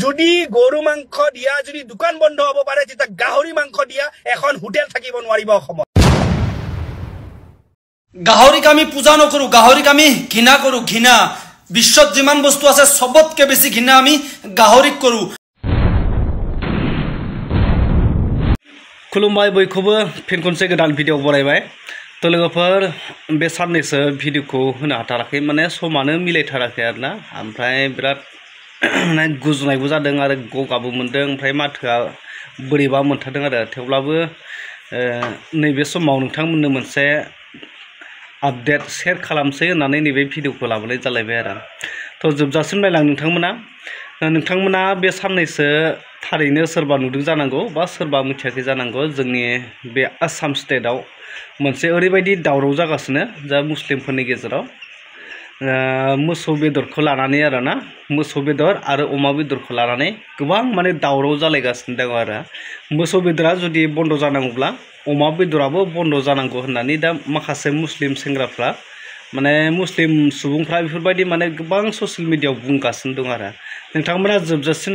যদি গরু মাংস দিয়া যদি দোকান বন্ধ হব পারে তেতিয়া গাহৰি মাংস দিয়া এখন হোটেল থাকিব নোৱাৰিব অসমত গাহৰিক আমি পূজা নকৰো গাহৰিক আমি ঘৃণা কৰো ঘৃণা বিশ্বত যিমান বস্তু আছে সবতকে বেছি ঘৃণা আমি গাহৰিক কৰো खुलुमबाय बयखौबो फिन खनसे गोदान भिडिअ बरायबाय तो लोगोफोर बे साननैसो भिडिअखौ होनो हाथाराखै माने समानो मिलायथाराखै आरोना ओमफ्राय बिराद गुजुनायबो जादों आरो गगाबो मोनदों ओमफ्राय माथोआ बोरैबा मोनथारदों आरो थेवब्लाबो नैबे समाव नोंथांमोननो मोनसे आपडेट शेयार खालामसै होननानै नैबे भिडिअखौ लाबोनाय जालायबाय आरो तो जोबजासिम नायलां नोंथांमोना बे साननैसो थारैनो सोरबा नुदों जानांगौ बा सोरबा मिथियाखै जानांगौ जोंनि बे आसाम स्टेटआव मोनसे ओरैबायदि दावराव जागासिनो जा मुस्लिमफोरनि गेजेराव मोसौ बेदरखौ लानानै आरोना मोसौ बेदर आरो अमा बेदरखौ लानानै गोबां माने दावराव जालायगासिनो दं आरो मोसौ बेदरा जुदि बन्द जानांगौब्ला अमा बेदराबो बन्द जानांगौ होननानै दा माखासे मुस्लिम सेंग्राफ्रा माने मुस्लिम सुबुंफ्रा बेफोरबायदि माने गोबां ससियेल मिडियायाव बुंगासिनो दं आरो नोंथांमोना जोबजासिम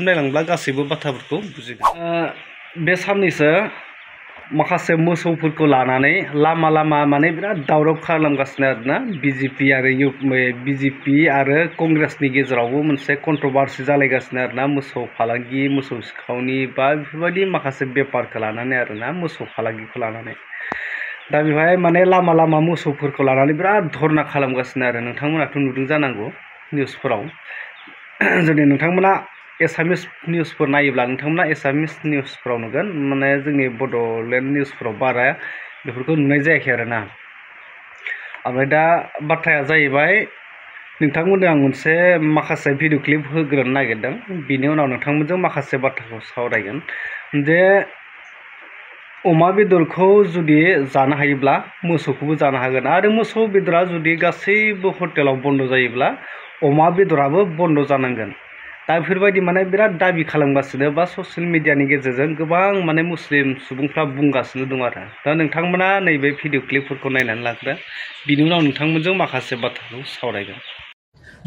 नायलांब्ला गासैबो बाथ्राफोरखौ बुजिगोन बे साननैसो माखासे मोसौफोरखौ लानानै लामा माने बिराद दावराव खालामगासिनो आरोना बिजेपि आरो कंग्रेसनि गेजेरावबो मोनसे कन्ट्रभार्सि जालायगासिनो आरोना मोसौ फालांगि मोसौ सिखावनि बा बेफोरबायदि माखासे बेपारखौ लानानै आरोना मोसौ फालांगिखौ लानानै दा बेवहाय माने लामा मोसौफोरखौ लानानै बिराद धरना खालामगासिनो आरो नोंथांमोनाथ' नुदों जानांगौ निउसफोराव जुदि नोंथांमोना एसामिस निउसफोर नायोब्ला नोंथांमोना एसामिस निउसफोराव नुगोन माने जोंनि बड'लेण्ड निउसफोराव बारा बेफोरखौ नुनाय जायाखै आरोना ओमफ्राय दा बाथ्राया जाहैबाय नोंथांमोननो आं मोनसे माखासे भिडिअ क्लिप होग्रोनो नागिरदों बिनि उनाव नोंथांमोनजों माखासे बाथ्राखौ सावरायगोन जे अमा बेदरखौ जुदि जानो हायोब्ला मोसौखौबो जानो हागोन आरो मोसौ बेदरा जुदि गासैबो हटेलाव बन्द जायोब्ला अमा बेदराबो बन्द जानांगोन दा बेफोरबायदि माने बिराद दाबि खालामगासिनो बा ससियेल मिडियानि गेजेरजों गोबां माने मुस्लिम सुबुंफ्रा बुंगासिनो दं आरो दा नोंथांमोना नैबे भिडिअ क्लिपफोरखौ नायनानै लाग्रो बिनि उनाव नोंथांमोनजों माखासे बाथ्राखौ सावरायगोन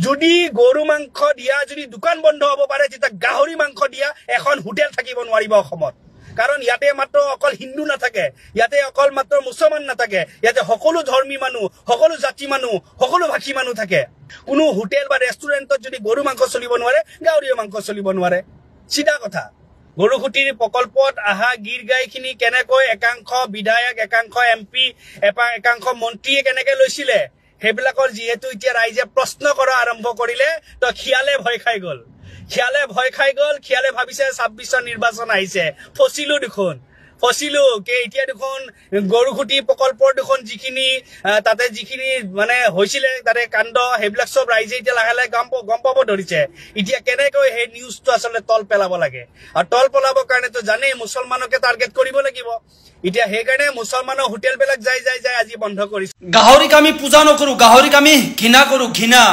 যদি গরু মাংস দিয়া যদি দোকান বন্ধ হব পারে তেতিয়া গাহৰি মাংস দিয়া এখন হোটেল থাকিব নোৱাৰিব অসমত কাৰণ ইয়াতে মাত্ৰ অকল হিন্দু নাথাকে ইয়াতে অকল মাত্ৰ মুছলমান নাথাকে ইয়াতে সকলো ধৰ্মী মানুহ সকলো জাতি মানুহ সকলো ভাষী মানুহ থাকে কোনো হোটেল বা ৰেষ্টুৰেণ্টত যদি গৰু মাংস চলিব নোৱাৰে গাহৰি মাংস চলিব নোৱাৰে সিধা কথা গৰুখুটিৰ প্ৰকল্পত আহা গীৰ গাইখিনি কেনেকৈ একাংশ বিধায়ক একাংশ এমপি একাংশ মন্ত্ৰীয়ে কেনেকৈ লৈছিলে হেবিলাকৰ যেহেতু এতিয়া ৰাইজে প্ৰশ্ন কৰা আৰম্ভ কৰিলে তো খিয়ালে ভয় খাই গল খিয়ালে ভাবিছে 26 নিৰ্বাচন আহিছে ফসিলো দেখোন কে এতিয়া দেখোন গৰুখুটি প্ৰকল্পৰ দেখোন যিখিনি তাতে যিখিনি মানে হৈছিলে তাতে কাণ্ড হেবিলাক সব ৰাইজে এতিয়া লাহে গম পাব ধৰিছে এতিয়া কেনেকৈ হে নিউজটো আসলে তল পেলাব লাগে আৰু তল পেলাবৰ কাৰণে তো জানেই মুছলমানকে টাৰ্গেট কৰিব লাগিব এতিয়া হে কাৰণে মুছলমানৰ হোটেল বেলাক যাই আজি বন্ধ কৰিছে গাহৰিক আমি পূজা নকৰো গাহৰিক আমি ঘৃণা কৰো ঘৃণা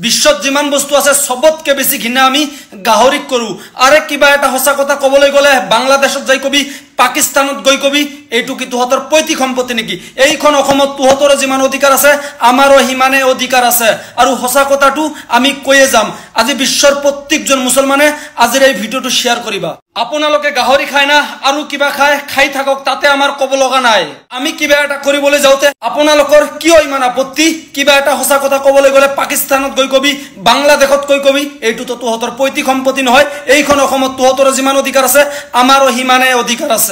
বিশ্বত যিমান বস্তু আছে সবতকে বেছি ঘৃণা আমি গাহৰিক কৰো আৰে কিবা এটা হসা কথা কবলৈ গলে বাংলাদেশত যাই কবি পাকিস্তানত গৈ কবি এইটো কি তোহতৰ পৈতৃক সম্পত্তি নেকি এইখন অসমত তোহতৰ যিমান অধিকাৰ আছে আমাৰো হিমানে অধিকাৰ আছে আৰু হসা কথাটো আমি কৈয়ে যাম আজি বিশ্বৰ প্ৰত্যেকজন মুছলমানে আজিৰ এই ভিডিঅটো শেয়াৰ কৰিবা আপোনালোকে গাহৰি খায় না আৰু কিবা খাই থাকক তাতে আমাৰ কব লগা নাই আমি কিবা এটা কৰিবলৈ যাওতে আপোনালোকৰ কিয় ইমান আপত্তি কিবা এটা হসা কথা কবলৈ গলে পাকিস্তানত গৈ কবি বাংলাদেশত গৈ কবি এইটো তো তোহতৰ পৈতৃক সম্পত্তি নহয় এইখন অসমত তোহতৰ যিমান অধিকাৰ আছে আমাৰো হিমানে অধিকাৰ আছে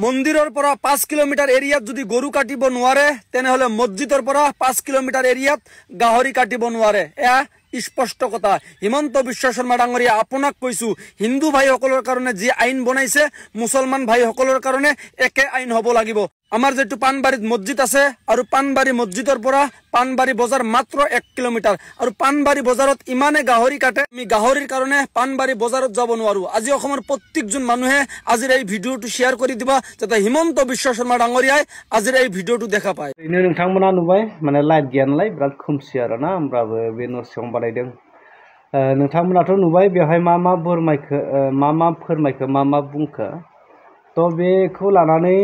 মন্দিৰৰ পৰা 5 কিলোমিটাৰ এৰিয়াত যদি গৰু কাটিব নোৱাৰে তেনেহলে মছজিদৰ পৰা 5 কিলোমিটাৰ এৰিয়াত গাহৰি কাটিব নোৱাৰে এয়া স্পষ্ট কথা হিমন্ত বিশ্ব শৰ্মা ডাঙৰীয়া আপোনাক কৈছো হিন্দু ভাইসকলৰ কাৰণে যি আইন বনাইছে মুছলমান ভাইসকলৰ কাৰণে একে আইন হ'ব লাগিব আমাৰ যেটো পানবাৰীত মছজিদ আছে আৰু পানবাৰী মছজিদৰ পৰা পানবাৰী বজাৰ মাত্ৰ 1 কিলোমিটাৰ আৰু পানবাৰী বজাৰত ইমানে গাহৰি কাটে আমি গাহৰিৰ কাৰণে পানবাৰী বজাৰত যাব নোৱাৰো আজি অসমৰ প্ৰত্যেকজন মানুহে আজিৰ এই ভিডিঅটো শেয়াৰ কৰি দিবা যাতে হিমন্ত বিশ্ব শৰ্মা ডাঙৰীয়াই আজিৰ এই ভিডিঅটো দেখা পায় नोंथांमोना नुबाय माने लाइट गैयानालाय बिराद खोमसि आरोना होमब्लाबो बे न'सिङाव बानायदों नोंथांमोनाथ' नुबाय बेवहाय मा फोरमायखो मा बुंखो तो बेखौ लानानै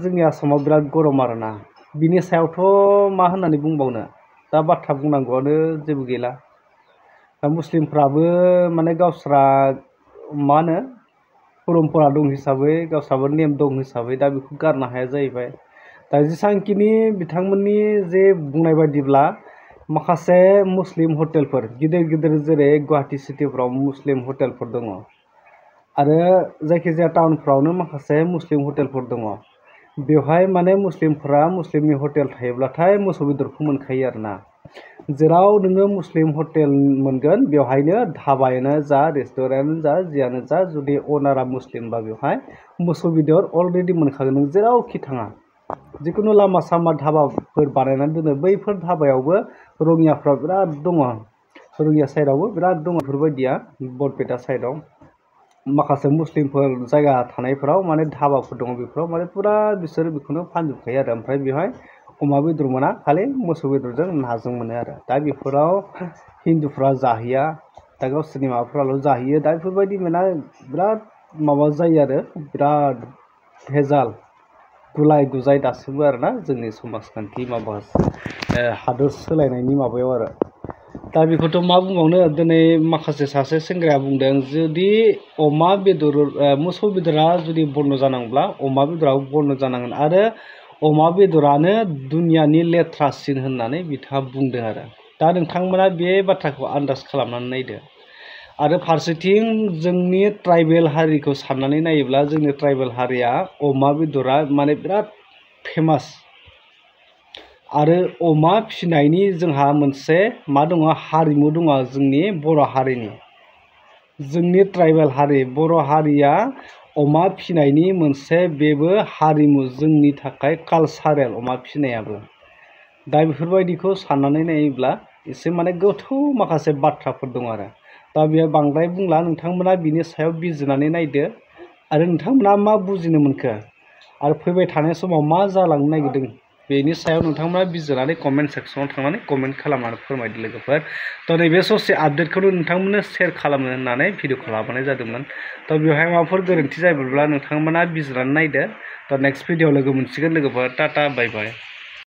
जोंनि आसामाव बिराद गरम आरोना बिनि सायावथ' मा होननानै बुंबावनो दा बाथ्रा बुंनांगौआनो जेबो गैला दा मुस्लिमफ्राबो माने गावस्रा मा होनो परम्परा दं हिसाबै गावस्राबो नेम दं हिसाबै दा बेखौ गारनो हाया जाहैबाय दा जेसांखिनि बिथांमोननि जे बुंनाय बायदिब्ला माखासे मुस्लिम हटेलफोर गिदिर गिदिर जेरै गुवाहाटी सिटिफ्राव मुस्लिम हटेलफोर दङ आरो जायखिजाया टाउनफ्रावनो माखासे मुस्लिम हटेलफोर दङ बेवहाय माने मुस्लिमफोरा मुस्लिमनि हटेल थायोब्लाथाय मोसौ बेदरखौ मोनखायो आरोना जेराव नोङो मुस्लिम हटेल मोनगोन बेवहायनो धाबायानो जा रेस्टुरेन्टआनो जा जियानो जा जुदि अनारा मुस्लिमबा बेवहाय मोसौ बेदर अलरेडि मोनखागोन नों जेरावखि थाङा जिखुनु लामा सामा धाबाफोर बानायनानै दोनो बैफोर धाबायावबो रङियाफ्रा बिराद दङ रङिया साइडआवबो बिराद दङ बेफोरबायदिया बरपेटा साइडआव माखासे मुस्लिमफोर जायगा थानायफोराव माने धाबाफोर दङ बेफोराव माने पुरा बिसोर बेखौनो फानजोबखायो आरो ओमफ्राय बेवहाय अमा बेदर मोना खालि मोसौ बेदरजों नाजों मोनो आरो दा बेफोराव हिन्दुफ्रा जाहैया दा गावसोरनि माबाफ्राल' जाहैयो दा बेफोरबायदि माने बिराद माबा जायो आरो बिराद भेजाल गुलाय गुजाय दासिमबो आरोना जोंनि समाजखान्थि माबा हादर सोलायनायनि माबायाव आरो दा बेखौथ' मा बुंबावनो दिनै माखासे सासे सेंग्राया बुंदों जुदि अमा बेदर मोसौ बेदरा जुदि बन्द जानांब्ला अमा बेदराबो बन्द जानांगोन आरो अमा बेदरानो दुनियानि लेथ्रासिन होननानै बिथाङा बुंदों आरो दा नोंथांमोना बे बाथ्राखौ आन्दाज खालामनानै नायदो आरो फारसेथिं जोंनि ट्राइबेल हारिखौ साननानै नायोब्ला जोंनि ट्राइबेल हारिया अमा बेदरा माने बिराद फेमास आरो अमा फिसिनायनि जोंहा मोनसे मा दङ हारिमु दङ जोंनि बर' हारिनि जोंनि ट्राइबेल हारि बर' हारिया अमा फिसिनायनि मोनसे बेबो हारिमु जोंनि थाखाय कालसारेल अमा फिसिनायाबो दा बेफोरबायदिखौ साननानै नायोब्ला एसे माने गोथौ माखासे बाथ्राफोर दं आरो दा बेयो बांद्राय बुंला नोंथांमोना बिनि सायाव बिजिरनानै नायदो आरो नोंथांमोना मा बुजिनो मोनखो आरो फैबाय थानाय समाव मा जालांनो नागिरदों बेनि सायाव नोंथांमोना बिजिरनानै कमेन्ट सेक्सनाव थांनानै कमेन्ट खालामनानै फोरमायदो लोगोफोर थ' नैबे ससे आपडेटखौनो नोंथांमोननो शेयार खालामनो होननानै भिडिअखौ लाबोनाय जादोंमोन थ' बेवहाय माबाफोर गोरोन्थि जायोब्ला नोंथांमोना बिजिरनानै नायदो थ' नेक्स्ट भिडिअ लोगो मोनसिगोन लोगोफोर टाटा बाय बाय